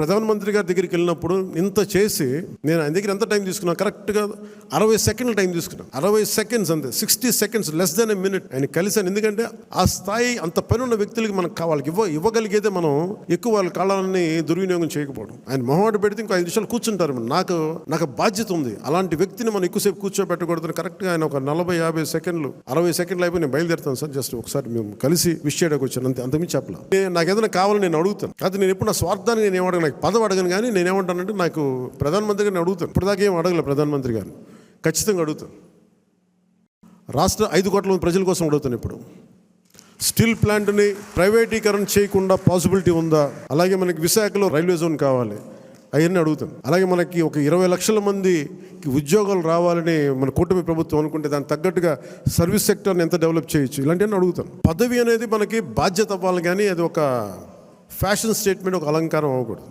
ప్రధానమంత్రి గారి దగ్గరికి వెళ్ళినప్పుడు ఇంత చేసి నేను ఆయన దగ్గర ఎంత టైం తీసుకున్నాను, కరెక్ట్గా 60 సెకండ్లు టైం తీసుకున్నాను. 60 సెకండ్స్ అంతే, 60 seconds, less than a minute ఆయన కలిసాను. ఎందుకంటే ఆ స్థాయి అంత పని ఉన్న వ్యక్తులకి మనకు వాళ్ళకి ఇవ్వగలిగేదే మనం ఎక్కువ వాళ్ళ కాలాన్ని దుర్వినియోగం చేయకపోవడం. ఆయన మొహమాట పెడితే ఇంకో 5 నిమిషాలు కూర్చుంటారు. నాకు బాధ్యత ఉంది, అలాంటి వ్యక్తిని మనం ఎక్కువసేపు కూర్చోబెట్టకూడదని కరెక్ట్గా ఆయన ఒక 40-50 సెకండ్లు 60 సెకండ్లు అయిపోయి నేను బయలుదేరుతాను సార్, జస్ట్ ఒకసారి మేము కలిసి విష్ చేయడానికి వచ్చాను అంతే, అంతమించి చెప్పలే. నాకు ఏదైనా కావాలని నేను అడుగుతాను, కాదు నేను ఎప్పుడు నా స్వార్థాన్ని నేను ఏమడగను, నాకు పదవి అడగను. కానీ నేనేమంటానంటే నాకు ప్రధానమంత్రి గారిని అడుగుతాను. ఇప్పుడు దాకా ఏం అడగలే ప్రధానమంత్రి గారిని, ఖచ్చితంగా అడుగుతాను. రాష్ట్ర 5 కోట్ల మంది ప్రజల కోసం అడుగుతాను. ఇప్పుడు స్టీల్ ప్లాంట్ని ప్రైవేటీకరణ చేయకుండా పాసిబిలిటీ ఉందా? అలాగే మనకి విశాఖలో రైల్వే జోన్ కావాలి, అవన్నీ అడుగుతాను. అలాగే మనకి ఒక 20 లక్షల మందికి ఉద్యోగాలు రావాలని మన కూటమి ప్రభుత్వం అనుకుంటే దానికి తగ్గట్టుగా సర్వీస్ సెక్టర్ని ఎంత డెవలప్ చేయొచ్చు, ఇలాంటివన్నీ అడుగుతాను. పదవి అనేది మనకి బాధ్యత అవ్వాలి, కానీ అది ఒక ఫ్యాషన్ స్టేట్మెంట్, ఒక అలంకారం అవ్వకూడదు.